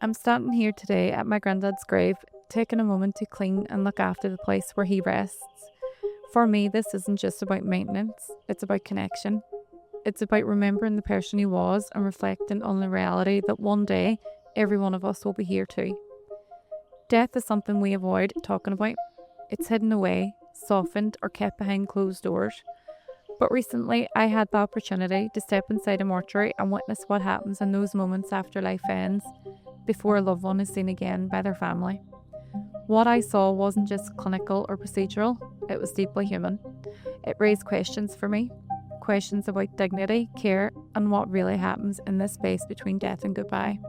I'm standing here today at my granddad's grave, taking a moment to clean and look after the place where he rests. For me, this isn't just about maintenance, it's about connection. It's about remembering the person he was and reflecting on the reality that one day every one of us will be here too. Death is something we avoid talking about. It's hidden away, softened, or kept behind closed doors. But recently, I had the opportunity to step inside a mortuary and witness what happens in those moments after life ends, before a loved one is seen again by their family. What I saw wasn't just clinical or procedural, it was deeply human. It raised questions for me, questions about dignity, care, and what really happens in this space between death and goodbye.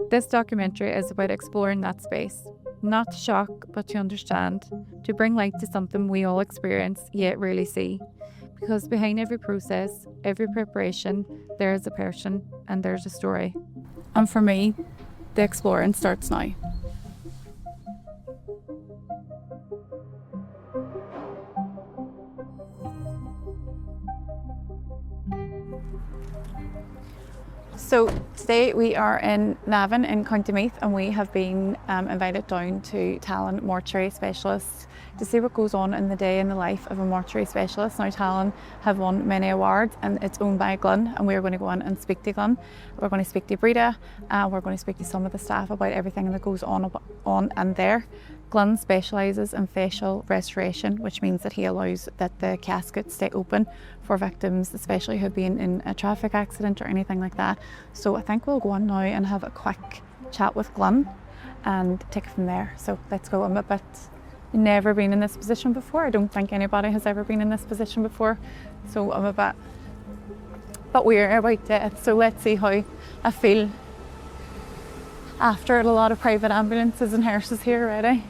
This documentary is about exploring that space, not to shock, but to understand, to bring light to something we all experience yet rarely see. Because behind every process, every preparation, there is a person and there's a story. And for me, the exploring starts now. So today we are in Navan in County Meath, and we have been invited down to Tallon Mortuary Specialists to see what goes on in the day in the life of a mortuary specialist. Now, Tallon have won many awards and it's owned by Glyn, and we're going to go in and speak to Glyn. We're going to speak to Breda, we're going to speak to some of the staff about everything that goes on and there. Glyn specialises in facial restoration, which means that he allows that the caskets stay open for victims, especially who have been in a traffic accident or anything like that. So I think we'll go on now and have a quick chat with Glyn and take it from there. So let's go. I'm a bit never been in this position before. I don't think anybody has ever been in this position before. So I'm a bit weird about death. So let's see how I feel after a lot of private ambulances and hearses here already.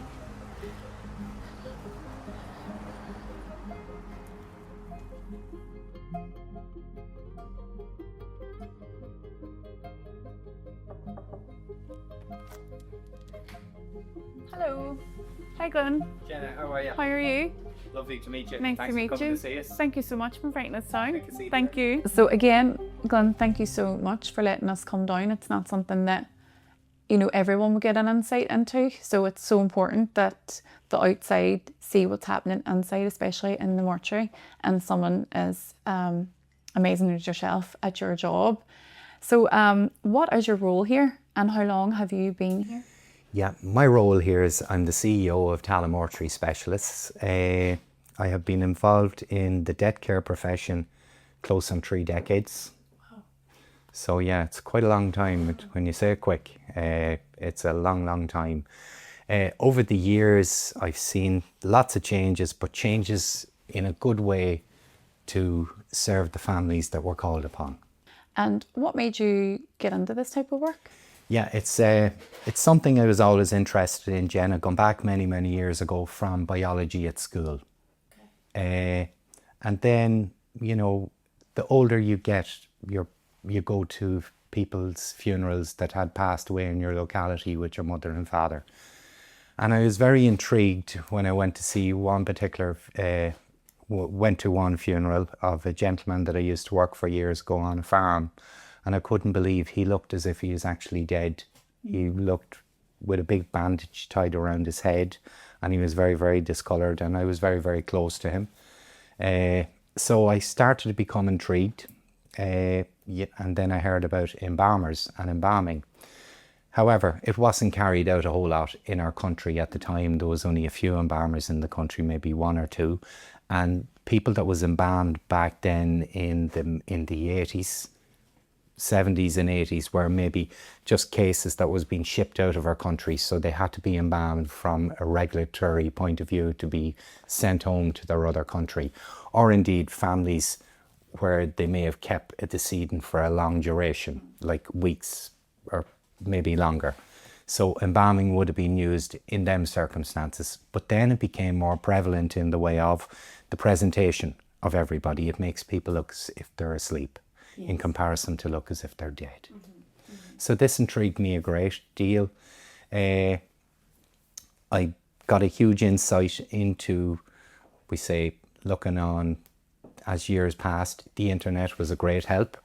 Hello. Hi Glyn. Jenna, how are you? How are you? Lovely to meet you. Nice Thanks to meet for coming you. to see us. Thank you so much for inviting us down. Great to see you. Thank you. So again, Glyn, thank you so much for letting us come down. It's not something that, you know, everyone will get an insight into. So it's so important that the outside see what's happening inside, especially in the mortuary, and someone as amazing as yourself at your job. So what is your role here and how long have you been here? Yeah, my role here is I'm the CEO of Tallon Mortuary Specialists. I have been involved in the death care profession close on 3 decades. Wow. So yeah, it's quite a long time. When you say it quick, it's a long, long time. Over the years, I've seen lots of changes, but changes in a good way to serve the families that we're called upon. And what made you get into this type of work? Yeah, it's something I was always interested in, Jenna, going back many, many years ago from biology at school. Okay. And then, you know, the older you get, you go to people's funerals that had passed away in your locality with your mother and father. And I was very intrigued when I went to see one particular, went to one funeral of a gentleman that I used to work for years ago on a farm. And I couldn't believe he looked as if he was actually dead. He looked with a big bandage tied around his head, and he was very, very discoloured, and I was very, very close to him. So I started to become intrigued, and then I heard about embalmers and embalming. However, it wasn't carried out a whole lot in our country at the time. There was only a few embalmers in the country, maybe 1 or 2. And people that was embalmed back then in the 80s, 70s and 80s were maybe just cases that was being shipped out of our country, so they had to be embalmed from a regulatory point of view to be sent home to their other country, or indeed families where they may have kept a decedent for a long duration, like weeks or maybe longer. So embalming would have been used in them circumstances, but then it became more prevalent in the way of the presentation of everybody. It makes people look as if they're asleep. Yes. In comparison to look as if they're dead. Mm-hmm. Mm-hmm. So this intrigued me a great deal. I got a huge insight into, we say, looking on as years passed. The internet was a great help.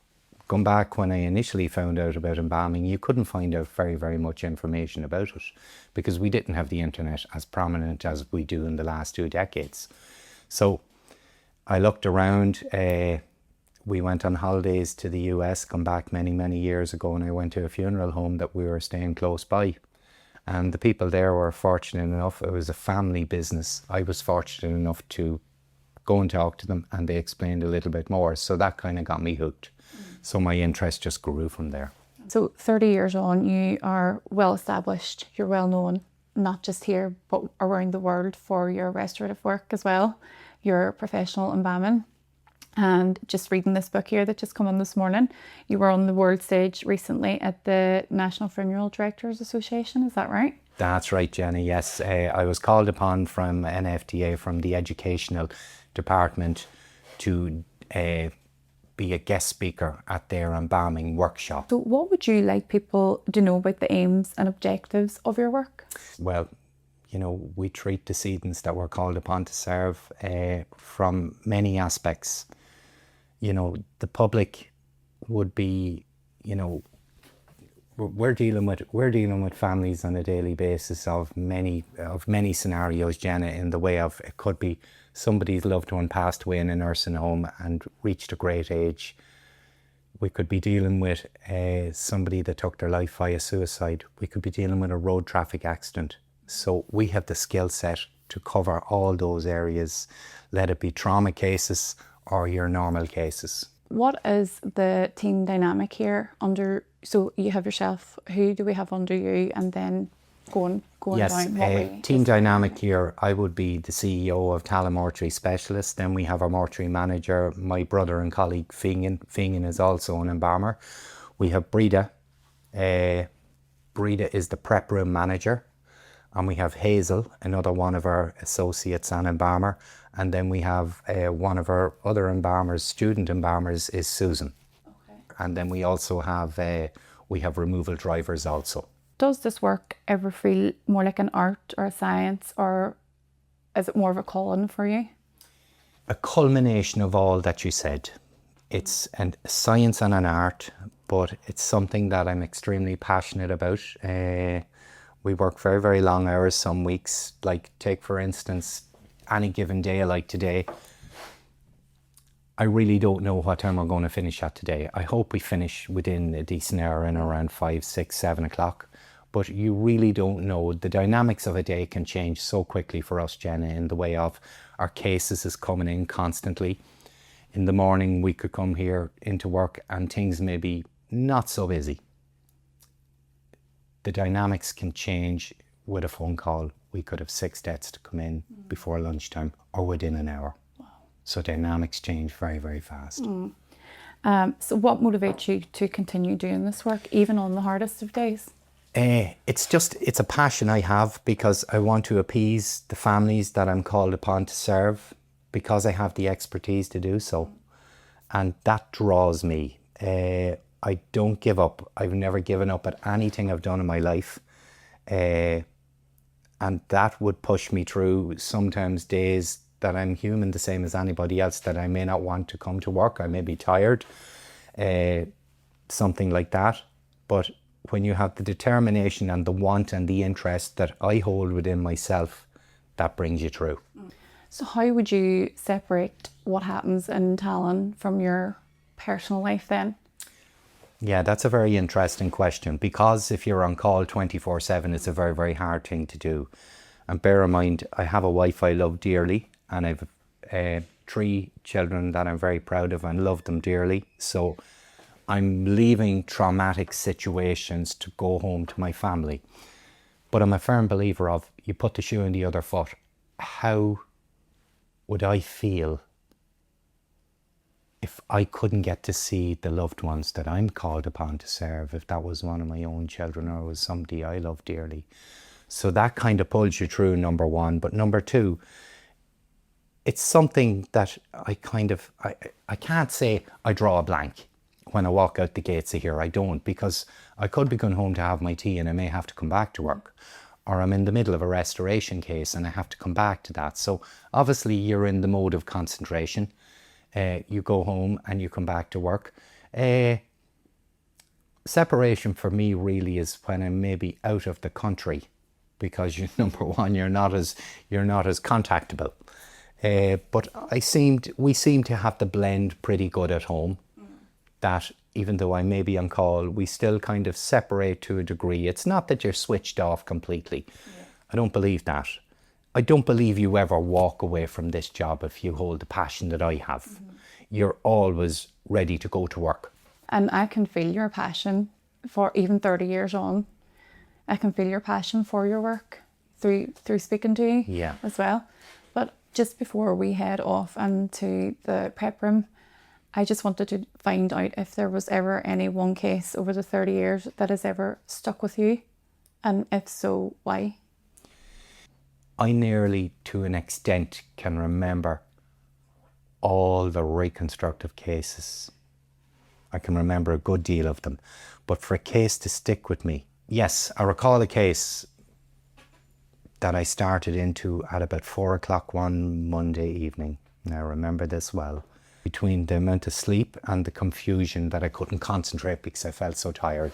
Going back when I initially found out about embalming, you couldn't find out very, very much information about it because we didn't have the internet as prominent as we do in the last 2 decades. So I looked around. We went on holidays to the US, come back many, many years ago, and I went to a funeral home that we were staying close by. And the people there were fortunate enough, it was a family business. I was fortunate enough to go and talk to them, and they explained a little bit more. So that kind of got me hooked. So my interest just grew from there. So 30 years on, you are well established, you're well known, not just here, but around the world for your restorative work as well. You're professional embalming. And just reading this book here that just come on this morning, you were on the world stage recently at the National Funeral Directors Association, is that right? That's right, Jenny, yes. I was called upon from NFDA, from the educational department, to be a guest speaker at their embalming workshop. So what would you like people to know about the aims and objectives of your work? Well, you know, we treat decedents that we're called upon to serve from many aspects. You know, the public would be, you know, we're dealing with families on a daily basis of many scenarios, Jenna, in the way of, it could be somebody's loved one passed away in a nursing home and reached a great age. We could be dealing with somebody that took their life via suicide. We could be dealing with a road traffic accident. So we have the skill set to cover all those areas, let it be trauma cases or your normal cases. What is the team dynamic here under, so you have yourself, who do we have under you, and then going yes, down what way? Team dynamic here, I would be the CEO of Tallon Mortuary Specialist. Then we have our mortuary manager, my brother and colleague Fingin. Fingin is also an embalmer. We have Breda. Breda is the prep room manager. And we have Hazel, another one of our associates and embalmer. And then we have one of our other embalmers, student embalmers, is Susan. Okay. And then we also have, we have removal drivers also. Does this work ever feel more like an art or a science, or is it more of a calling for you? A culmination of all that you said. It's a science and an art, but it's something that I'm extremely passionate about. We work very, very long hours some weeks. Like, take for instance, any given day like today, I really don't know what time we're going to finish at today. I hope we finish within a decent hour and around 5, 6, 7 o'clock. But you really don't know. The dynamics of a day can change so quickly for us, Jenna, in the way of our cases is coming in constantly. In the morning, we could come here into work and things may be not so busy. The dynamics can change with a phone call. We could have 6 deaths to come in before lunchtime or within an hour. Wow. So dynamics change very, very fast. So what motivates you to continue doing this work, even on the hardest of days? It's a passion I have because I want to appease the families that I'm called upon to serve, because I have the expertise to do so. And that draws me. I don't give up. I've never given up at anything I've done in my life. And that would push me through sometimes days that I'm human, the same as anybody else, that I may not want to come to work. I may be tired, something like that. But when you have the determination and the want and the interest that I hold within myself, that brings you through. So how would you separate what happens in Tallon from your personal life then? Yeah, that's a very interesting question, because if you're on call 24/7, it's a very, very hard thing to do. And bear in mind, I have a wife I love dearly, and I've 3 children that I'm very proud of and love them dearly. So I'm leaving traumatic situations to go home to my family. But I'm a firm believer of, you put the shoe in the other foot. How would I feel if I couldn't get to see the loved ones that I'm called upon to serve, if that was one of my own children or was somebody I love dearly? So that kind of pulls you through, number one. But number two, it's something that I can't say I draw a blank when I walk out the gates of here. I don't, because I could be going home to have my tea and I may have to come back to work. or I'm in the middle of a restoration case and I have to come back to that. So obviously you're in the mode of concentration. You go home and you come back to work. Separation for me really is when I'm maybe out of the country, because number one, you're not as contactable. But we seem to have the blend pretty good at home. That even though I may be on call, we still kind of separate to a degree. It's not that you're switched off completely. Yeah. I don't believe that. I don't believe you ever walk away from this job if you hold the passion that I have. Mm-hmm. You're always ready to go to work. And I can feel your passion for even 30 years on. I can feel your passion for your work through speaking to you as well. But just before we head off into the prep room, I just wanted to find out if there was ever any one case over the 30 years that has ever stuck with you, and if so, why? I nearly, to an extent, can remember all the reconstructive cases. I can remember a good deal of them. But for a case to stick with me, yes, I recall a case that I started into at about 4 o'clock one Monday evening. And I remember this well. Between the amount of sleep and the confusion that I couldn't concentrate because I felt so tired.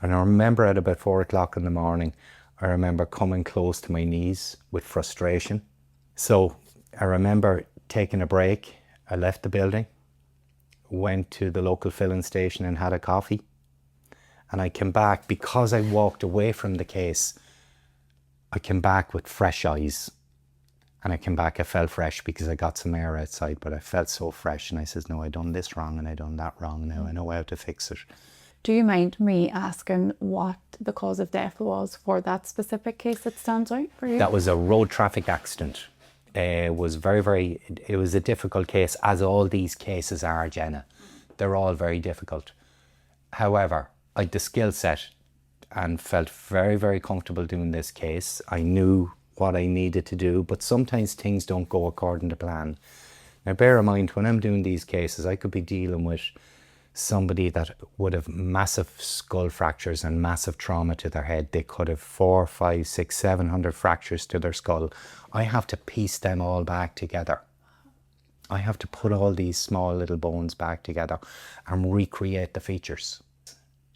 And I remember at about 4 o'clock in the morning, I remember coming close to my knees with frustration. So I remember taking a break. I left the building, went to the local filling station and had a coffee. And I came back, because I walked away from the case, I came back with fresh eyes. And I came back, I felt fresh because I got some air outside, but I felt so fresh. And I says, no, I done this wrong and I done that wrong. Now I know how to fix it. Do you mind me asking what the cause of death was for that specific case that stands out for you? That was a road traffic accident. It was it was a difficult case, as all these cases are, Jenna. They're all very difficult. However, I had the skill set and felt very, very comfortable doing this case. I knew what I needed to do, but sometimes things don't go according to plan. Now bear in mind, when I'm doing these cases, I could be dealing with somebody that would have massive skull fractures and massive trauma to their head. They could have 400, 500, 600, 700 fractures to their skull. I have to piece them all back together. I have to put all these small little bones back together and recreate the features.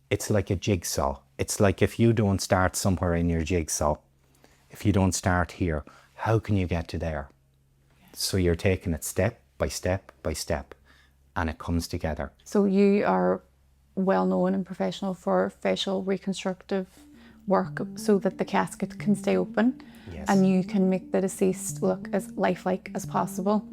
It's like a jigsaw. It's like if you don't start somewhere in your jigsaw, if you don't start here, how can you get to there? So you're taking it step by step by step, and it comes together. So you are well known and professional for facial reconstructive work so that the casket can stay open. Yes. And you can make the deceased look as lifelike as possible.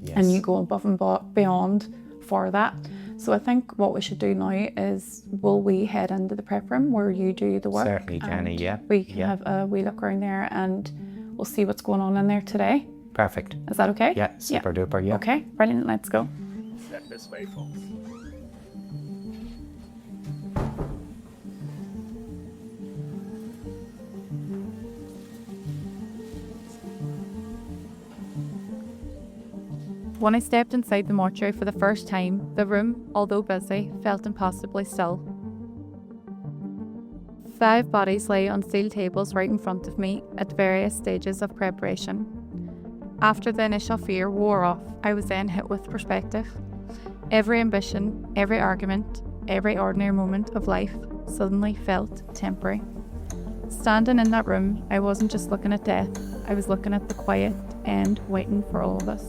Yes. And you go above and beyond for that. So I think what we should do now is, will we head into the prep room where you do the work? Certainly, Jenny, yeah. We can have a wee look around there and we'll see what's going on in there today. Perfect. Is that okay? Yeah, super duper, yeah. Okay, brilliant, let's go. Step this way, folks. When I stepped inside the mortuary for the first time, the room, although busy, felt impossibly still. 5 bodies lay on steel tables right in front of me at various stages of preparation. After the initial fear wore off, I was then hit with perspective. Every ambition, every argument, every ordinary moment of life suddenly felt temporary. Standing in that room, I wasn't just looking at death, I was looking at the quiet end waiting for all of us.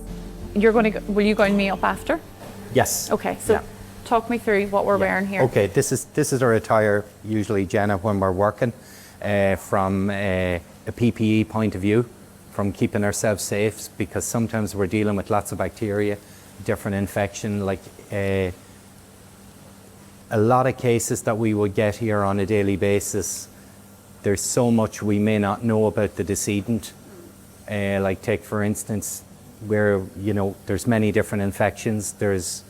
Will you join me up after? Yes. Okay, so talk me through what we're wearing here. Okay, this is our attire usually, Jenna, when we're working from a PPE point of view, from keeping ourselves safe, because sometimes we're dealing with lots of bacteria, different infection, like a lot of cases that we would get here on a daily basis. There's so much we may not know about the decedent. Like take for instance, where, there's many different infections. There's,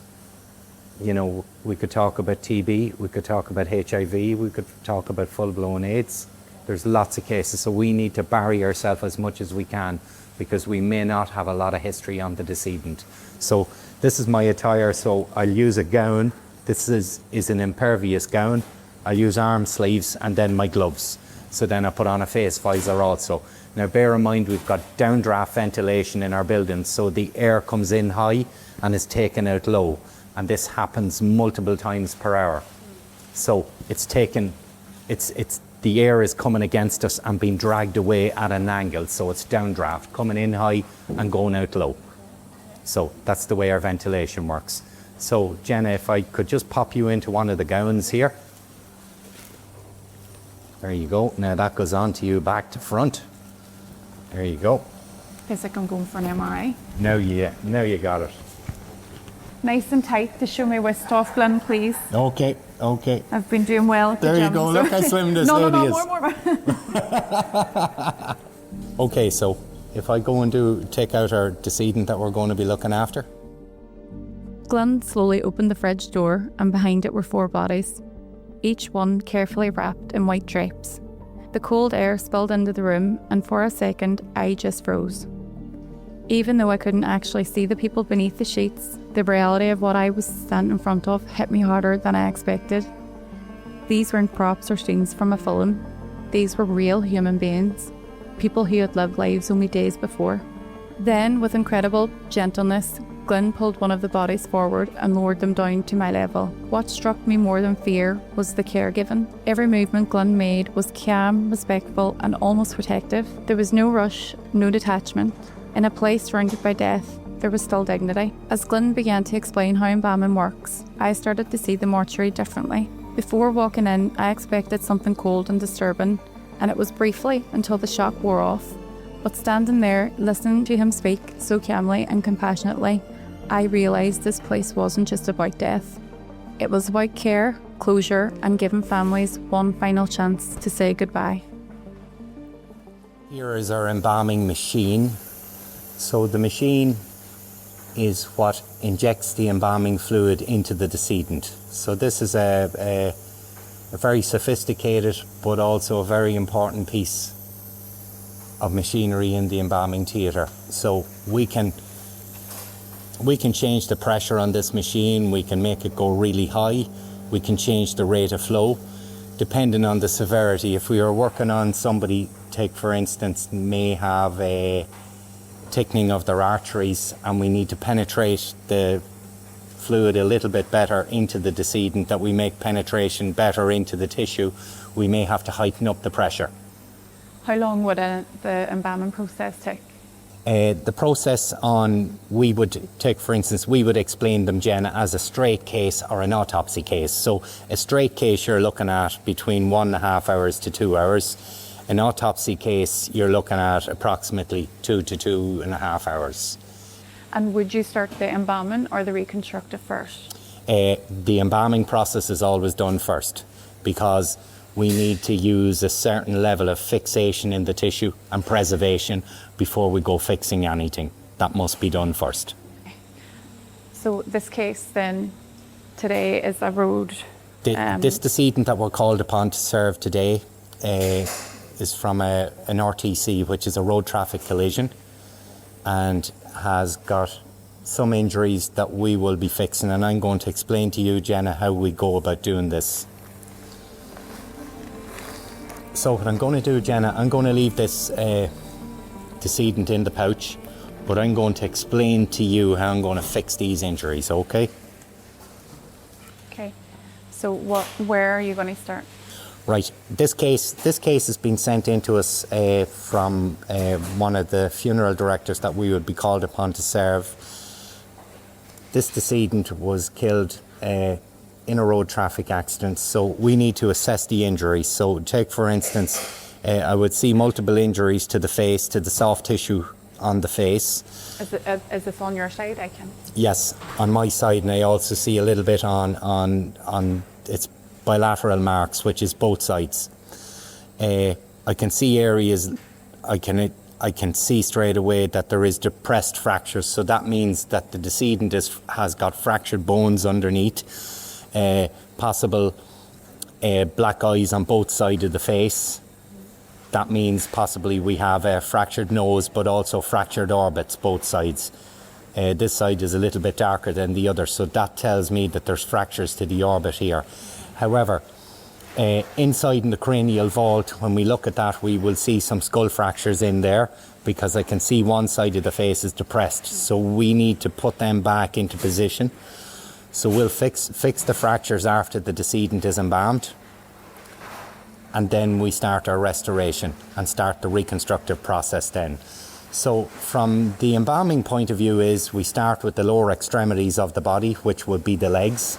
we could talk about TB, we could talk about HIV, we could talk about full-blown AIDS. There's lots of cases, so we need to bury ourselves as much as we can because we may not have a lot of history on the decedent. So this is my attire, so I'll use a gown. This is an impervious gown. I'll use arm sleeves and then my gloves. So then I put on a face visor also. Now bear in mind we've got downdraft ventilation in our buildings, so the air comes in high and is taken out low, and this happens multiple times per hour. So the air is coming against us and being dragged away at an angle, so it's downdraft, coming in high and going out low. So that's the way our ventilation works. So Jenna, if I could just pop you into one of the gowns here. There you go. Now that goes on to you back to front. There you go. Feels like I'm going for an MRI. Now you got it. Nice and tight to show my waist off, Glenn, please. Okay. I've been doing well at the There you gym, go. so- Look how slim this no, lady is. more. Okay, so if I go and take out our decedent that we're going to be looking after. Glenn slowly opened the fridge door, and behind it were 4 bodies, each one carefully wrapped in white drapes. The cold air spilled into the room, and for a second, I just froze. Even though I couldn't actually see the people beneath the sheets, the reality of what I was standing in front of hit me harder than I expected. These weren't props or scenes from a film. These were real human beings, people who had lived lives only days before. Then, with incredible gentleness, Glenn pulled one of the bodies forward and lowered them down to my level. What struck me more than fear was the care given. Every movement Glenn made was calm, respectful, and almost protective. There was no rush, no detachment. In a place surrounded by death, there was still dignity. As Glenn began to explain how embalming works, I started to see the mortuary differently. Before walking in, I expected something cold and disturbing, and it was briefly until the shock wore off. But standing there, listening to him speak so calmly and compassionately, I realised this place wasn't just about death. It was about care, closure, and giving families one final chance to say goodbye. Here is our embalming machine. So the machine is what injects the embalming fluid into the decedent. So this is a very sophisticated but also a very important piece of machinery in the embalming theatre. So we can change the pressure on this machine, we can make it go really high, we can change the rate of flow depending on the severity. If we are working on somebody, take for instance, may have a thickening of their arteries and we need to penetrate the fluid a little bit better into the decedent, that we make penetration better into the tissue, we may have to heighten up the pressure. How long would the embalming process take? The process we would take, for instance, we would explain them, Jenna, as a straight case or an autopsy case. So a straight case you're looking at between 1.5 hours to 2 hours. An autopsy case, you're looking at approximately 2 to 2.5 hours. And would you start the embalming or the reconstructive first? The embalming process is always done first because we need to use a certain level of fixation in the tissue and preservation before we go fixing anything. That must be done first. So this case then today is a road... This decedent that we're called upon to serve today is from an RTC, which is a road traffic collision, and has got some injuries that we will be fixing, and I'm going to explain to you, Jenna, how we go about doing this. So what I'm going to do, Jenna, I'm going to leave this decedent in the pouch, but I'm going to explain to you how I'm going to fix these injuries, okay? Okay. So where are you going to start? Right. This case has been sent in to us from one of the funeral directors that we would be called upon to serve. This decedent was killed in a road traffic accident, so we need to assess the injuries. So take for instance, I would see multiple injuries to the face, to the soft tissue on the face. Is this on your side? I can. Yes, on my side, and I also see a little bit on its bilateral marks, which is both sides. I can see areas, I can see straight away that there is depressed fractures, so that means that the decedent has got fractured bones underneath, possible black eyes on both sides of the face. That means possibly we have a fractured nose, but also fractured orbits, both sides. This side is a little bit darker than the other, so that tells me that there's fractures to the orbit here. However, Inside in the cranial vault, when we look at that, we will see some skull fractures in there because I can see one side of the face is depressed. So we need to put them back into position. So we'll fix the fractures after the decedent is embalmed. And then we start our restoration and start the reconstructive process then. So from the embalming point of view is we start with the lower extremities of the body, which would be the legs,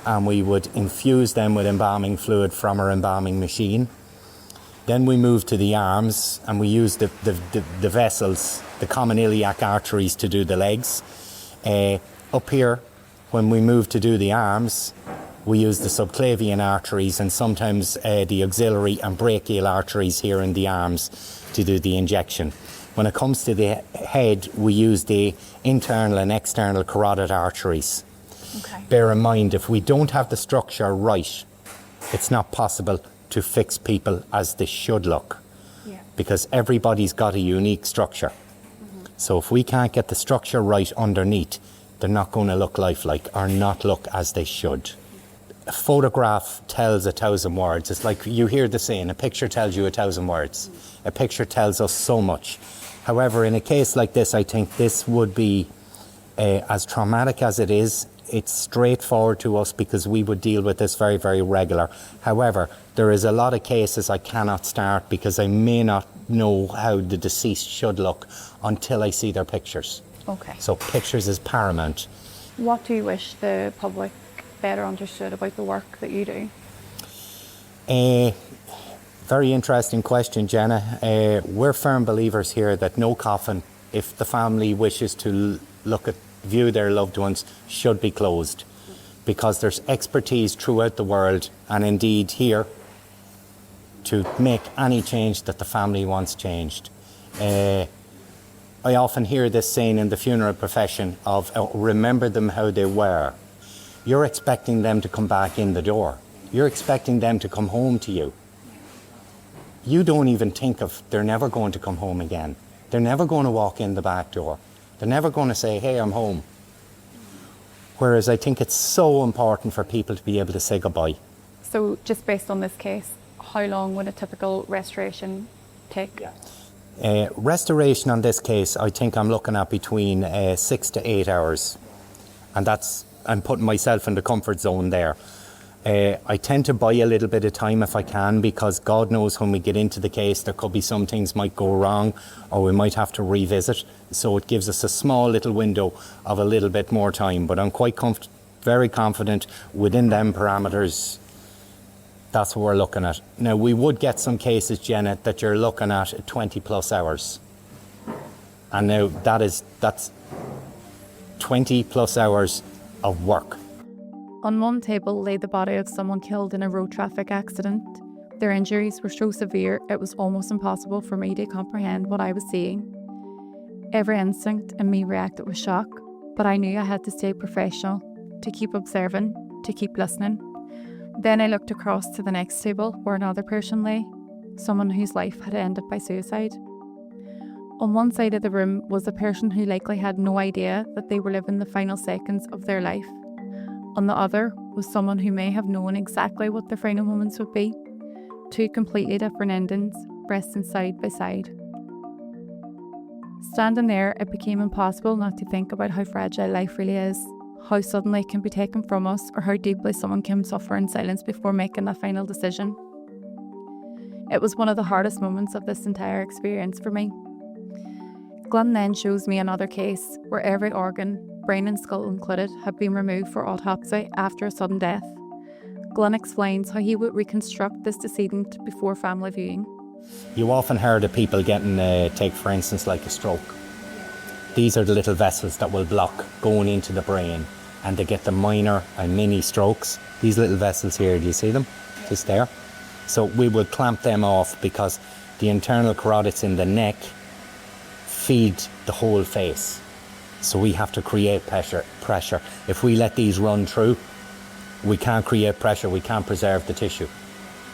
and we would infuse them with embalming fluid from our embalming machine. Then we move to the arms and we use the vessels, the common iliac arteries to do the legs. Up here, when we move to do the arms, we use the subclavian arteries and sometimes the axillary and brachial arteries here in the arms to do the injection. When it comes to the head, we use the internal and external carotid arteries. Okay. Bear in mind, if we don't have the structure right, it's not possible to fix people as they should look. Yeah. Because everybody's got a unique structure. So if we can't get the structure right underneath, they're not going to look lifelike or not look as they should. A photograph tells 1,000 words. It's like you hear the saying, a picture tells you 1,000 words. A picture tells us so much. However, in a case like this, I think this would be, as traumatic as it is, it's straightforward to us because we would deal with this very, very regular. However, there is a lot of cases I cannot start because I may not know how the deceased should look until I see their pictures. Okay. So pictures is paramount. What do you wish the public better understood about the work that you do? Very interesting question, Jenna. We're firm believers here that no coffin, if the family wishes to view their loved ones, should be closed, because there's expertise throughout the world and indeed here to make any change that the family wants changed. I often hear this saying in the funeral profession of remember them how they were. You're expecting them to come back in the door. You're expecting them to come home to you. You don't even think of they're never going to come home again. They're never going to walk in the back door. They're never going to say, hey, I'm home. Whereas I think it's so important for people to be able to say goodbye. So just based on this case, how long would a typical restoration take? Restoration on this case, I think I'm looking at between 6 to 8 hours. And I'm putting myself in the comfort zone there. I tend to buy a little bit of time if I can, because God knows when we get into the case, there could be some things might go wrong or we might have to revisit. So it gives us a small little window of a little bit more time. But I'm quite very confident within them parameters. That's what we're looking at. Now, we would get some cases, Jenna, that you're looking at 20 plus hours. And now that's 20 plus hours of work. On one table lay the body of someone killed in a road traffic accident. Their injuries were so severe it was almost impossible for me to comprehend what I was seeing. Every instinct in me reacted with shock, but I knew I had to stay professional, to keep observing, to keep listening. Then I looked across to the next table where another person lay, someone whose life had ended by suicide. On one side of the room was a person who likely had no idea that they were living the final seconds of their life. On the other was someone who may have known exactly what their final moments would be. Two completely different endings, resting side by side. Standing there, it became impossible not to think about how fragile life really is, how suddenly it can be taken from us, or how deeply someone can suffer in silence before making that final decision. It was one of the hardest moments of this entire experience for me. Glenn then shows me another case where every organ, brain and skull included, had been removed for autopsy after a sudden death. Glenn explains how he would reconstruct this decedent before family viewing. You often heard of people getting, take for instance, like a stroke. These are the little vessels that will block going into the brain, and they get the minor and mini strokes. These little vessels here, do you see them? Just there. So we would clamp them off because the internal carotids in the neck feed the whole face. So we have to create pressure. If we let these run through, we can't create pressure, we can't preserve the tissue.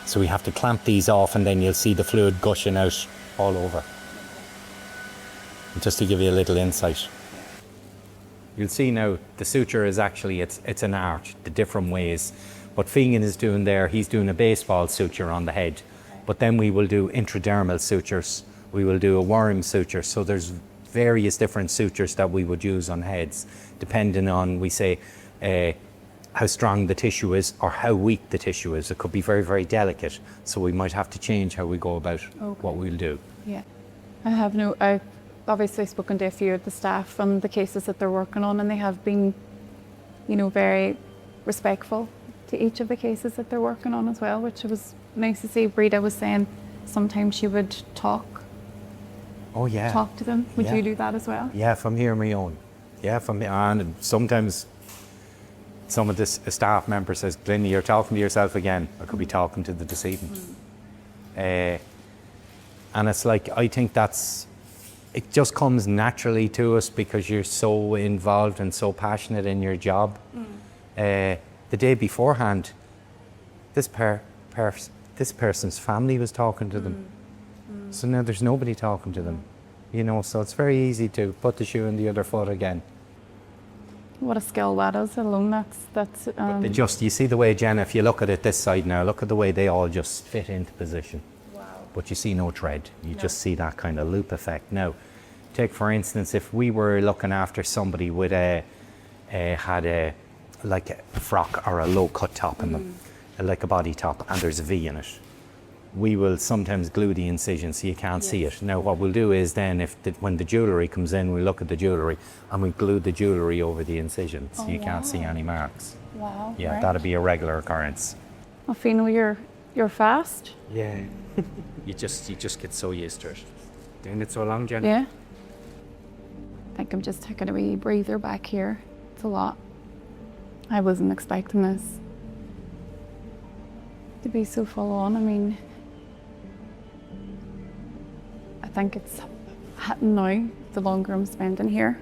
So we have to clamp these off, and then you'll see the fluid gushing out all over. Just to give you a little insight. You'll see now the suture is actually, it's an art, the different ways. What Fegan is doing there, he's doing a baseball suture on the head. But then we will do intradermal sutures. We will do a worm suture. So there's various different sutures that we would use on heads, depending on, we say, how strong the tissue is or how weak the tissue is. It could be very, very delicate. So we might have to change how we go about what we'll do. Yeah. I've obviously spoken to a few of the staff on the cases that they're working on, and they have been, very respectful to each of the cases that they're working on as well, which was nice to see. Breda was saying sometimes she would talk to them. Would you do that as well? Yeah, if I'm here on my own. Yeah, and sometimes some of this staff member says, Glennie, you're talking to yourself again. I could be talking to the decedent. And it's like, I think it just comes naturally to us because you're so involved and so passionate in your job. The day beforehand, this person's family was talking to them. So now there's nobody talking to them. So it's very easy to put the shoe in the other foot again. What a skill that is alone. That's you see the way, Jenna, if you look at it this side now, look at the way they all just fit into position. Wow. But you see no tread. You just see that kind of loop effect. Now, take for instance, if we were looking after somebody with had a frock or a low cut top in them, like a body top, and there's a V in it, we will sometimes glue the incision so you can't see it. Now what we'll do is then when the jewellery comes in, we look at the jewellery and we glue the jewellery over the incision so you can't see any marks. Wow. Yeah, right. that'd be a regular occurrence. Well, Fino, you're fast. Yeah. you just get so used to it. Doing it so long, Jenny. Yeah. I think I'm just taking a wee breather back here. It's a lot. I wasn't expecting this to be so full on. I mean, I think it's happening now, the longer I'm spending here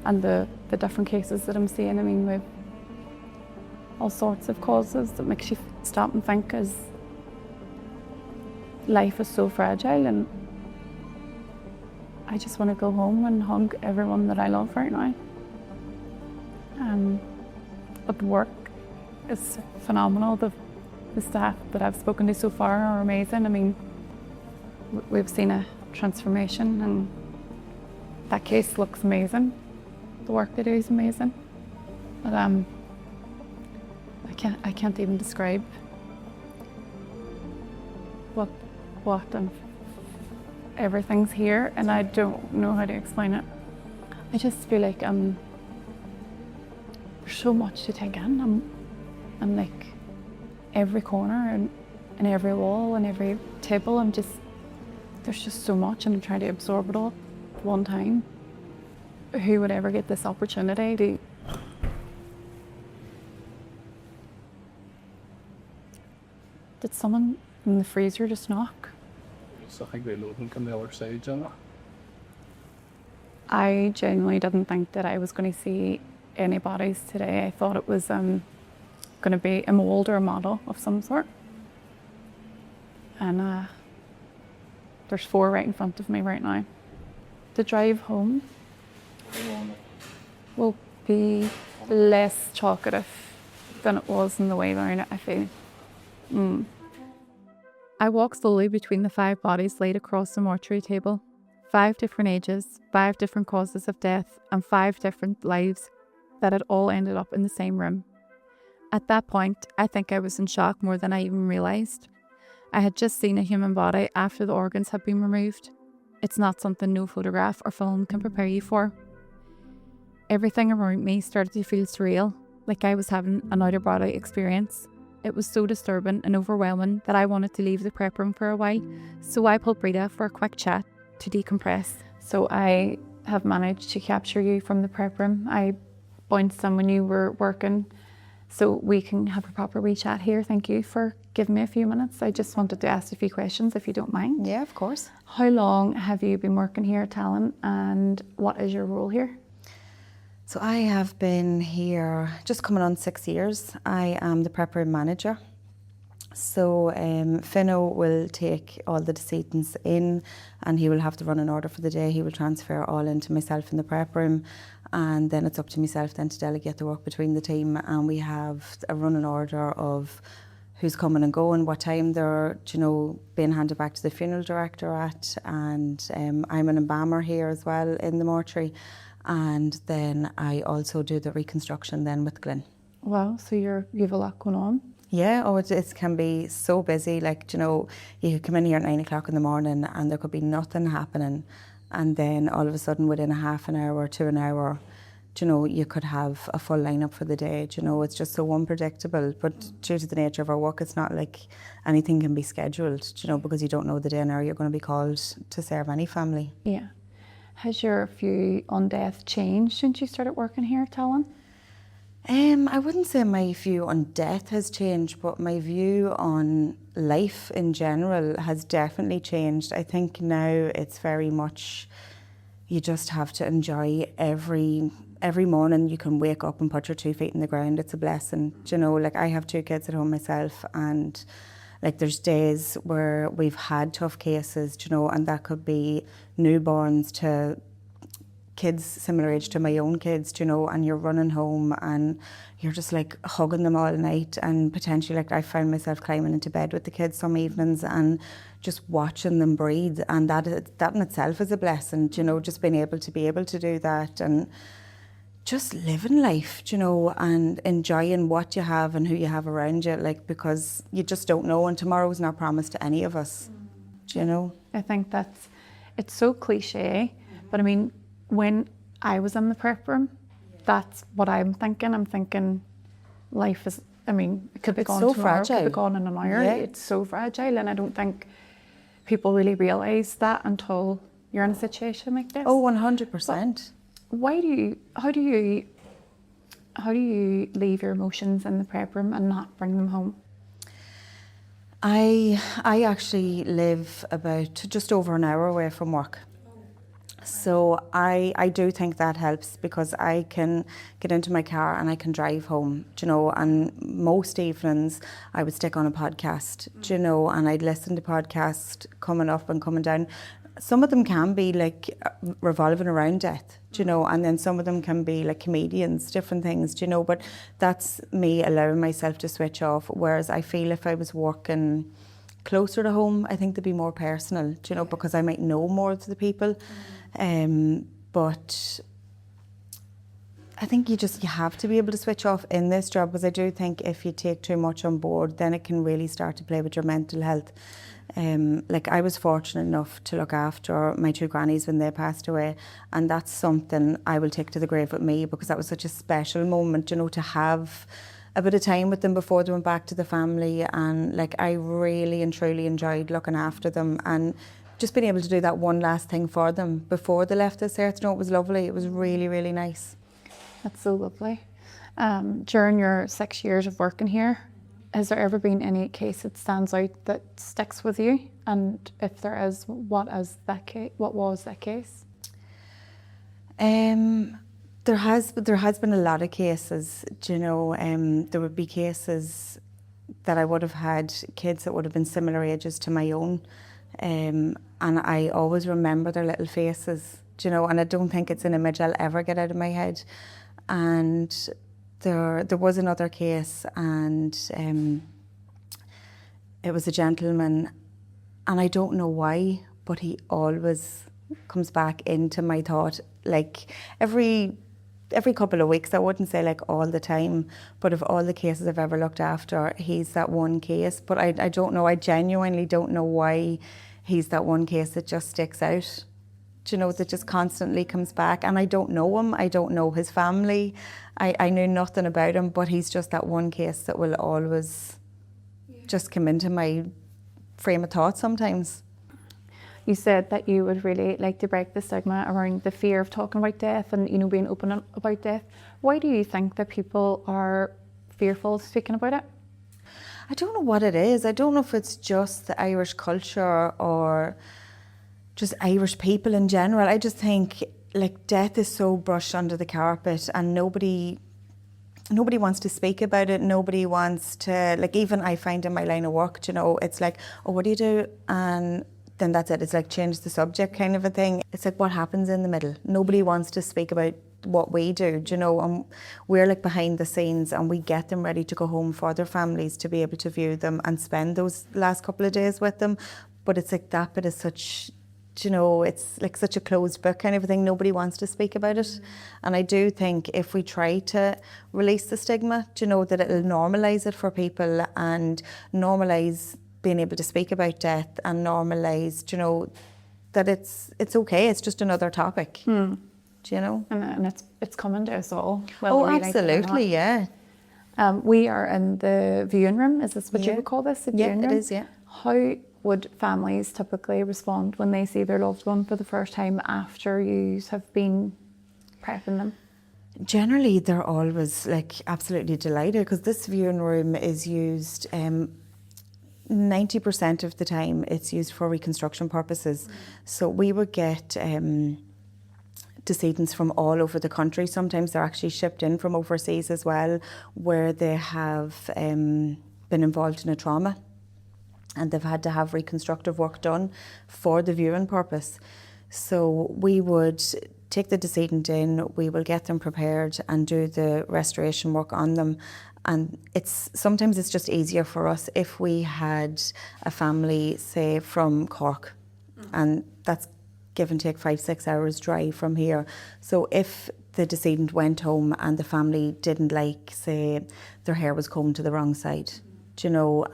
and the different cases that I'm seeing. I mean, with all sorts of causes that makes you stop and think, as life is so fragile, and I just want to go home and hug everyone that I love right now. But the work is phenomenal. The staff that I've spoken to so far are amazing. I mean, we've seen a transformation, and that case looks amazing. The work they do is amazing. But I can't even describe what and everything's here, and I don't know how to explain it. I just feel like there's so much to take in. I'm like every corner and every wall and every table. There's just so much, and I'm trying to absorb it all at one time. Who would ever get this opportunity to? Did someone in the freezer just knock? So I think they loading on the other side, Jenna. I genuinely didn't think that I was going to see any bodies today. I thought it was going to be a mould or a model of some sort. And there's 4 right in front of me right now. The drive home will be less talkative than it was on the way down, I feel. I walk slowly between the 5 bodies laid across the mortuary table. 5 different ages, 5 different causes of death, and 5 different lives that had all ended up in the same room. At that point, I think I was in shock more than I even realised. I had just seen a human body after the organs had been removed. It's not something no photograph or film can prepare you for. Everything around me started to feel surreal, like I was having an out-of-body experience. It was so disturbing and overwhelming that I wanted to leave the prep room for a while, so I pulled Breda for a quick chat to decompress. So I have managed to capture you from the prep room. I bounced in when you were working, so we can have a proper wee chat here. Thank you for giving me a few minutes. I just wanted to ask a few questions, if you don't mind. Yeah, of course. How long have you been working here at Tallon, and what is your role here? So I have been here just coming on 6 years. I am the prep room manager. So Finno will take all the decedents in, and he will have the running order for the day. He will transfer all into myself in the prep room, and then it's up to myself then to delegate the work between the team. And we have a running order of who's coming and going, what time they're, being handed back to the funeral director at. And I'm an embalmer here as well in the mortuary. And then I also do the reconstruction then with Glenn. Wow, so you have a lot going on. Yeah, it can be so busy. Like, you could come in here at 9 o'clock in the morning and there could be nothing happening. And then all of a sudden within a half an hour to an hour, you could have a full lineup for the day. It's just so unpredictable. But due to the nature of our work, it's not like anything can be scheduled, because you don't know the day and hour you're going to be called to serve any family. Yeah. Has your view on death changed since you started working here, Tallon? I wouldn't say my view on death has changed, but my view on life in general has definitely changed. I think now it's very much, you just have to enjoy every morning you can wake up and put your 2 feet in the ground. It's a blessing. Like I have 2 kids at home myself, and like there's days where we've had tough cases, and that could be newborns to kids similar age to my own kids, and you're running home and you're just like hugging them all night, and potentially like I found myself climbing into bed with the kids some evenings and just watching them breathe, and that in itself is a blessing, just being able to do that and just living life, and enjoying what you have and who you have around you, like, because you just don't know, and tomorrow's not promised to any of us, I think it's so cliche, but I mean, when I was in the prep room, that's what I'm thinking. I'm thinking life is, it could be gone so tomorrow, fragile. it could be gone in an hour. Yeah. It's so fragile, and I don't think people really realise that until you're in a situation like this. Oh, 100%. How do you leave your emotions in the prep room and not bring them home? I actually live about just over an hour away from work. So I do think that helps, because I can get into my car and I can drive home, and most evenings I would stick on a podcast, and I'd listen to podcasts coming up and coming down. Some of them can be like revolving around death, and then some of them can be like comedians, different things, but that's me allowing myself to switch off. Whereas I feel if I was working closer to home, I think they'd be more personal, because I might know more of the people. But I think you have to be able to switch off in this job, because I do think if you take too much on board, then it can really start to play with your mental health. Like I was fortunate enough to look after my 2 grannies when they passed away, and that's something I will take to the grave with me, because that was such a special moment, to have a bit of time with them before they went back to the family. And like I really and truly enjoyed looking after them, and just being able to do that one last thing for them before they left this earth. It was lovely. It was really, really nice. That's so lovely. During your 6 years of working here, has there ever been any case that stands out that sticks with you? And if there is, what was that case? There has been a lot of cases. There would be cases that I would have had kids that would have been similar ages to my own. And I always remember their little faces, and I don't think it's an image I'll ever get out of my head. And there was another case, and it was a gentleman, and I don't know why, but he always comes back into my thought, like every couple of weeks. I wouldn't say like all the time, but of all the cases I've ever looked after, he's that one case. But I don't know, I genuinely don't know why he's that one case that just sticks out, that just constantly comes back. And I don't know him, I don't know his family, I knew nothing about him, but he's just that one case that will always just come into my frame of thought sometimes. You said that you would really like to break the stigma around the fear of talking about death and being open about death. Why do you think that people are fearful of speaking about it? I don't know what it is. I don't know if it's just the Irish culture or just Irish people in general. I just think like death is so brushed under the carpet, and nobody nobody wants to speak about it. Nobody wants to, like, even I find in my line of work, you know, it's like, oh, what do you do? And then that's it. It's like change the subject kind of a thing. It's like what happens in the middle. Nobody wants to speak about what we do, you know, and we're like behind the scenes, and we get them ready to go home for their families to be able to view them and spend those last couple of days with them. But it's like that bit is such, you know, it's like such a closed book kind of a thing. Nobody wants to speak about it. And I do think if we try to release the stigma, you know, that it'll normalise it for people and normalise being able to speak about death and normalise, you know, that it's okay. It's just another topic. Do you know? And it's coming to us all. Oh, absolutely, yeah. We are in the viewing room. Is this what you would call this? The viewing room? It is, yeah. How would families typically respond when they see their loved one for the first time after you have been prepping them? Generally, they're always like absolutely delighted, because this viewing room is used 90% of the time. It's used for reconstruction purposes. So we would get decedents from all over the country. Sometimes they're actually shipped in from overseas as well, where they have been involved in a trauma and they've had to have reconstructive work done for the viewing purpose. So we would take the decedent in, we will get them prepared and do the restoration work on them. And sometimes it's just easier for us if we had a family, say, from Cork, and that's give and take 5-6 hours drive from here. So if the decedent went home and the family didn't like, say, their hair was combed to the wrong side, do you know,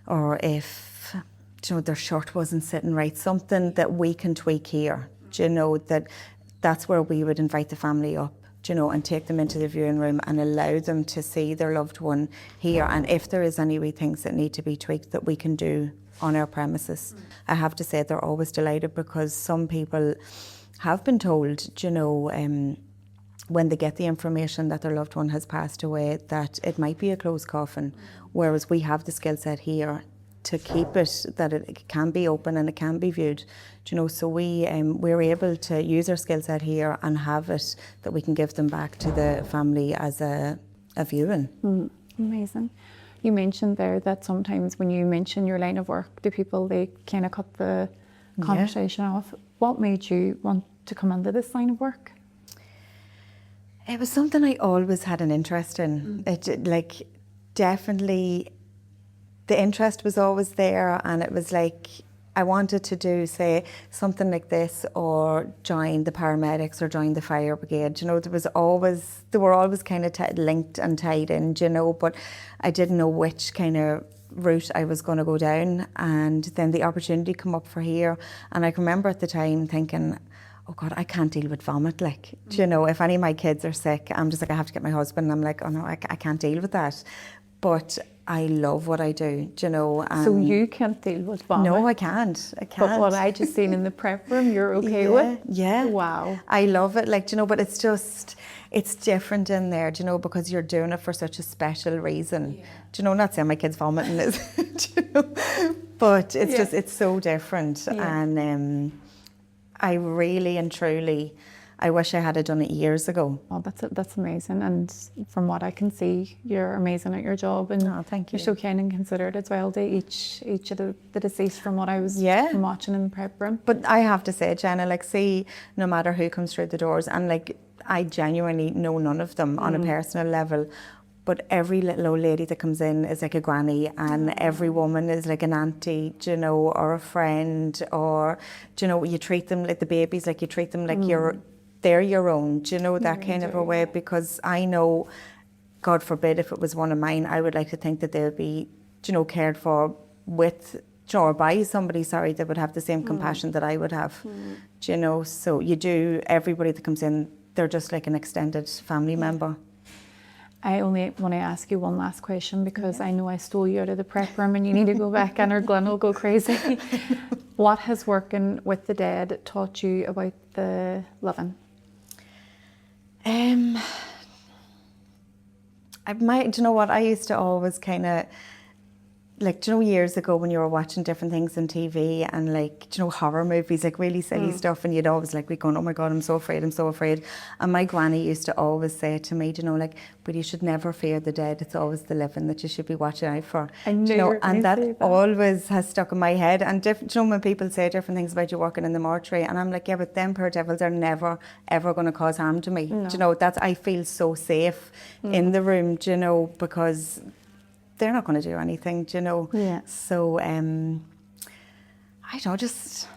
or if, do you know, their shirt wasn't sitting right, something that we can tweak here, do you know, that's where we would invite the family up, do you know, and take them into the viewing room and allow them to see their loved one here. And if there is any wee things that need to be tweaked, that we can do on our premises. I have to say they're always delighted, because some people have been told, you know, when they get the information that their loved one has passed away, that it might be a closed coffin, whereas we have the skill set here to keep it, that it can be open and it can be viewed. Do you know, so we're able to use our skill set here and have it that we can give them back to the family as a viewing. Amazing. You mentioned there that sometimes when you mention your line of work to people, they kind of cut the conversation off. What made you want to come into this line of work? It was something I always had an interest in. It, like, definitely the interest was always there, and it was like I wanted to do, say, something like this, or join the paramedics or join the fire brigade. You know, they were always kind of linked and tied in, you know, but I didn't know which kind of route I was going to go down. And then the opportunity come up for here, and I can remember at the time thinking, oh God, I can't deal with vomit. Like, do you know, if any of my kids are sick, I'm just like, I have to get my husband. And I'm like, oh no, I can't deal with that. But I love what I do, you know. So you can't deal with vomit? No, I can't. But what I just seen in the prep room, you're okay with? Yeah. Wow. I love it, like, you know, but it's different in there, you know, because you're doing it for such a special reason. Yeah. Do you know, not saying my kid's vomiting is, you know, but it's it's so different. Yeah. And I really and truly, I wish I had done it years ago. Oh, that's amazing. And from what I can see, you're amazing at your job. And thank you. You're so kind and considerate as well to each of the deceased, from what I was watching in the prep room. But I have to say, Jenna, like, see, no matter who comes through the doors, and like, I genuinely know none of them on a personal level, but every little old lady that comes in is like a granny, and every woman is like an auntie, do you know, or a friend, or, do you know, you treat them like the babies, like you treat them like they're your own, do you know, that kind of a way, because I know, God forbid, if it was one of mine, I would like to think that they'll be, do you know, cared for with, do you know, or by somebody, that would have the same compassion that I would have, do you know, so you do, everybody that comes in, they're just like an extended family member. I only want to ask you one last question, because I know I stole you out of the prep room and you need to go back in or Glenn will go crazy. What has working with the dead taught you about the living? Do you know what, I used to always kind of like, do you know, years ago when you were watching different things on TV and like, do you know, horror movies, like really silly stuff, and you'd always like be going, oh my God, I'm so afraid, I'm so afraid. And my granny used to always say to me, do you know, like, but you should never fear the dead. It's always the living that you should be watching out for. I knew Do you you know, were gonna and that say that. always has stuck in my head. And do you know, when people say different things about you working in the mortuary, and I'm like, yeah, but them poor devils are never ever going to cause harm to me. Do you know, that's, I feel so safe in the room, do you know, because they're not going to do anything, do you know? Yeah. So, I don't know, just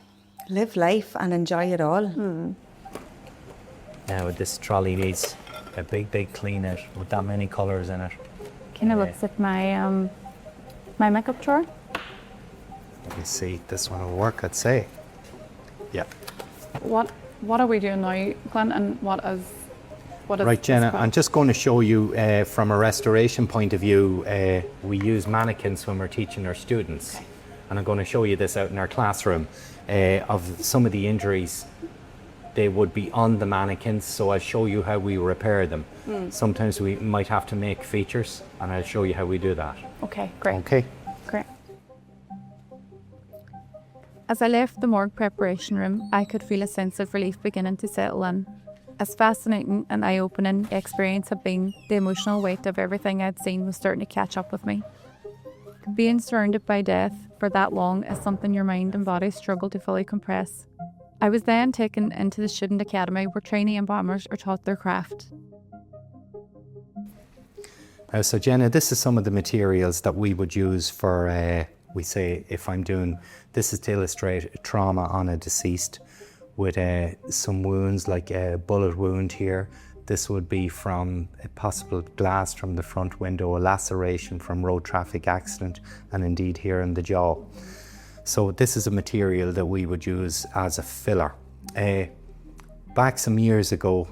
live life and enjoy it all. Now this trolley needs a big clean out with that many colours in it. Kind of looks like my my makeup drawer. Let me see, this one will work, I'd say. Yeah. What are we doing now, Glenn? And what is Right, Jenna, this part? I'm just going to show you from a restoration point of view, we use mannequins when we're teaching our students. Okay. And I'm going to show you this out in our classroom of some of the injuries. They would be on the mannequins, so I'll show you how we repair them. Sometimes we might have to make features, and I'll show you how we do that. Okay, great. Okay. Great. As I left the morgue preparation room, I could feel a sense of relief beginning to settle in. As fascinating and eye-opening the experience had been, the emotional weight of everything I'd seen was starting to catch up with me. Being surrounded by death for that long is something your mind and body struggle to fully compress. I was then taken into the Student Academy where trainee embalmers are taught their craft. So Jenna, this is some of the materials that we would use for, we say, if I'm doing, this is to illustrate trauma on a deceased with some wounds, like a bullet wound here. This would be from a possible glass from the front window, a laceration from road traffic accident, and indeed here in the jaw. So this is a material that we would use as a filler. Back some years ago,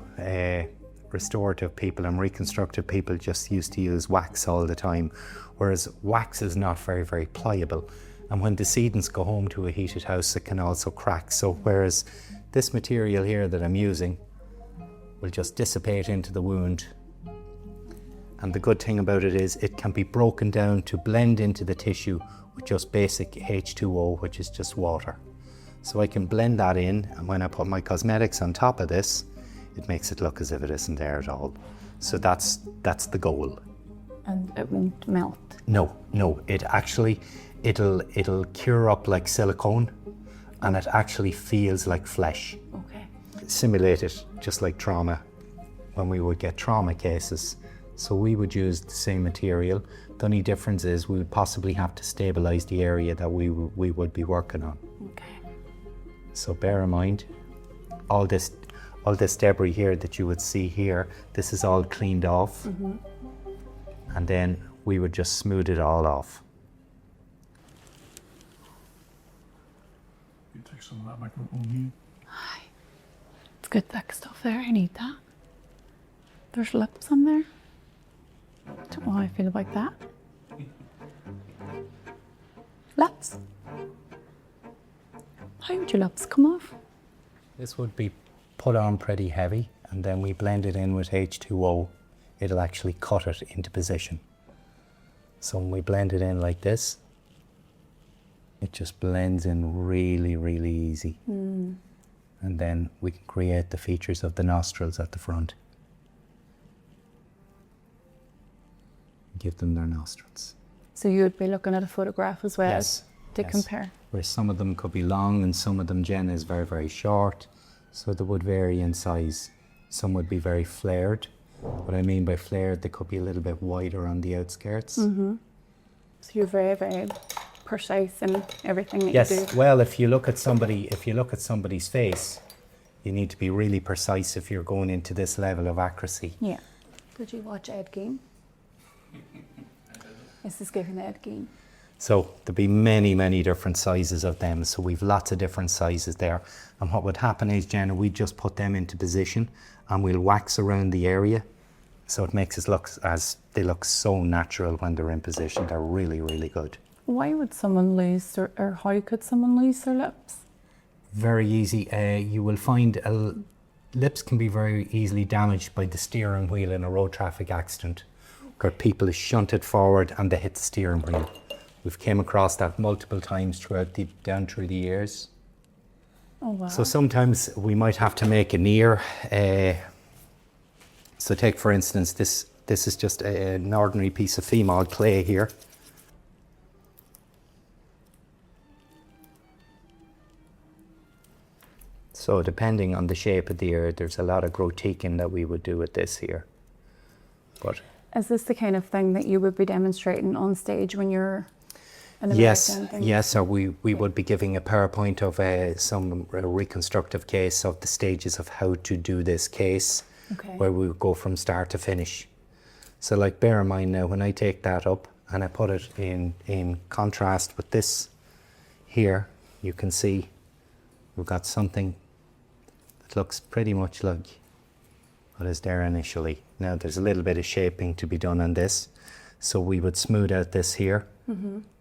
restorative people and reconstructive people just used to use wax all the time, whereas wax is not very pliable. And when decedents go home to a heated house, it can also crack. So whereas this material here that I'm using will just dissipate into the wound. And the good thing about it is it can be broken down to blend into the tissue with just basic H2O, which is just water. So I can blend that in, and when I put my cosmetics on top of this, it makes it look as if it isn't there at all. So that's the goal. And it won't melt? No, it actually, it'll cure up like silicone, and it actually feels like flesh. Okay. Simulate it just like trauma, when we would get trauma cases. So we would use the same material. The only difference is we would possibly have to stabilize the area that we would be working on. Okay. So bear in mind, all this debris here that you would see here, this is all cleaned off. And then we would just smooth it all off. You take some of that macaroni. It's good thick stuff there, I need that. There's lips on there. Don't know how I feel about that. Lips. How would your lips come off? This would be put on pretty heavy, and then we blend it in with H2O. It'll actually cut it into position. So when we blend it in like this, it just blends in really easy. And then we can create the features of the nostrils at the front. Give them their nostrils. So you would be looking at a photograph as well to yes. compare? Where some of them could be long and some of them, Jenna, is very short. So they would vary in size. Some would be very flared. What I mean by flared, they could be a little bit wider on the outskirts. So you're very precise in everything that Yes, you do. well, if you look at somebody's face, you need to be really precise if you're going into this level of accuracy. Yeah. Did you watch Ed Gein? This is giving Ed Gein. So there'll be many different sizes of them. So we've lots of different sizes there. And what would happen is, Jenna, we just put them into position and we'll wax around the area. So it makes it look as they look so natural when they're in position. They're really good. Why would someone lose their, or how could someone lose their lips? Very easy. You will find lips can be very easily damaged by the steering wheel in a road traffic accident, where people is shunted forward and they hit the steering wheel. We've came across that multiple times down through the years. Oh, wow. So sometimes we might have to make an ear. So take, for instance, this is just an ordinary piece of female clay here. So depending on the shape of the ear, there's a lot of critiquing that we would do with this here. But is this the kind of thing that you would be demonstrating on stage when you're an American? Yes, or we would be giving a PowerPoint of some reconstructive case of the stages of how to do this case, where we would go from start to finish. So like, bear in mind now, when I take that up and I put it in contrast with this here, you can see we've got something that looks pretty much like what is there initially. Now there's a little bit of shaping to be done on this, so we would smooth out this here,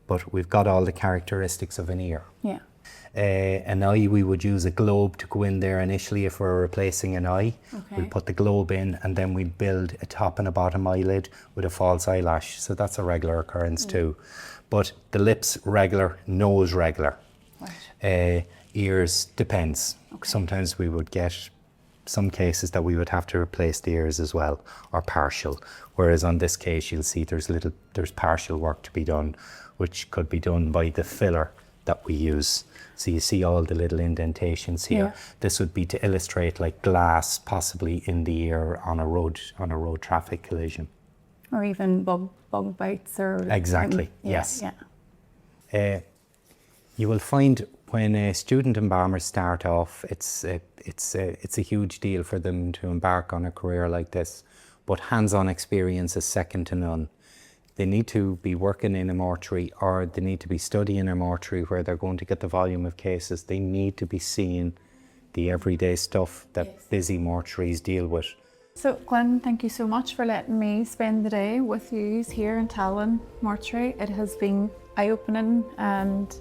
but we've got all the characteristics of an ear. Yeah. An eye, we would use a globe to go in there initially if we're replacing an eye. We'd put the globe in, and then we'd build a top and a bottom eyelid with a false eyelash. So that's a regular occurrence too. But the lips regular, nose regular. Right. Ears depends. Sometimes we would get some cases that we would have to replace the ears as well, or partial. Whereas on this case, you'll see there's partial work to be done, which could be done by the filler that we use. So you see all the little indentations here. Yeah. This would be to illustrate like glass possibly in the ear on a road traffic collision. Or even bug bites or... Exactly, yes. Yeah. You will find when student embalmers start off, it's a huge deal for them to embark on a career like this, but hands-on experience is second to none. They need to be working in a mortuary, or they need to be studying a mortuary where they're going to get the volume of cases. They need to be seeing the everyday stuff that busy mortuaries deal with. So Glenn, thank you so much for letting me spend the day with you here in Tallon Mortuary. It has been eye-opening, and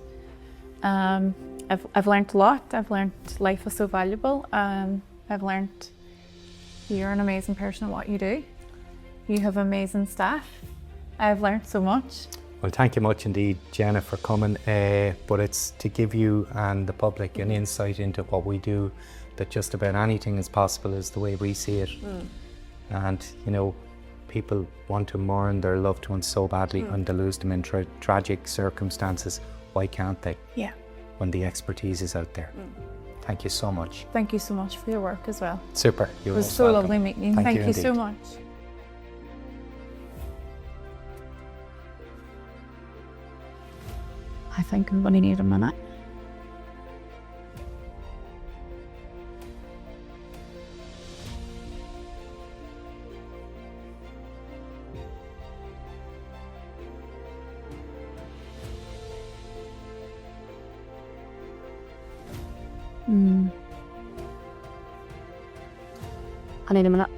I've learned a lot. I've learned life is so valuable. I've learned you're an amazing person at what you do. You have amazing staff. I've learned so much. Well, thank you much indeed, Jenna, for coming. But it's to give you and the public an insight into what we do, that just about anything is possible is the way we see it. And, you know, people want to mourn their loved ones so badly when they lose them in tragic circumstances. Why can't they? Yeah. When the expertise is out there. Thank you so much. Thank you so much for your work as well. Super. It was so lovely meeting you. Thank you so much. I think I'm going to need a minute. I need a minute.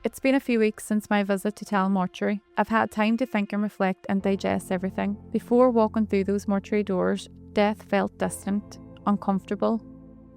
It's been a few weeks since my visit to Tallon Mortuary. I've had time to think and reflect and digest everything. Before walking through those mortuary doors, death felt distant, uncomfortable,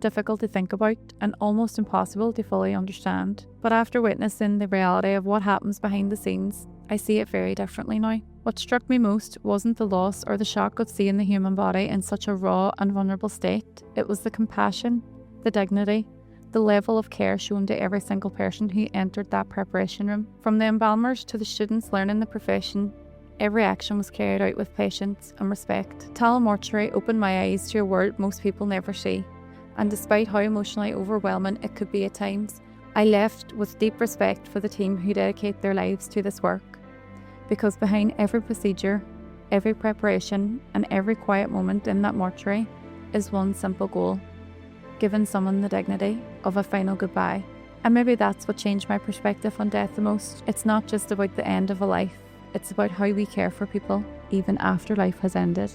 difficult to think about, and almost impossible to fully understand. But after witnessing the reality of what happens behind the scenes, I see it very differently now. What struck me most wasn't the loss or the shock of seeing the human body in such a raw and vulnerable state. It was the compassion, the dignity, the level of care shown to every single person who entered that preparation room. From the embalmers to the students learning the profession, every action was carried out with patience and respect. Tallon Mortuary opened my eyes to a world most people never see, and despite how emotionally overwhelming it could be at times, I left with deep respect for the team who dedicate their lives to this work. Because behind every procedure, every preparation, and every quiet moment in that mortuary is one simple goal: giving someone the dignity of a final goodbye. And maybe that's what changed my perspective on death the most. It's not just about the end of a life, it's about how we care for people even after life has ended.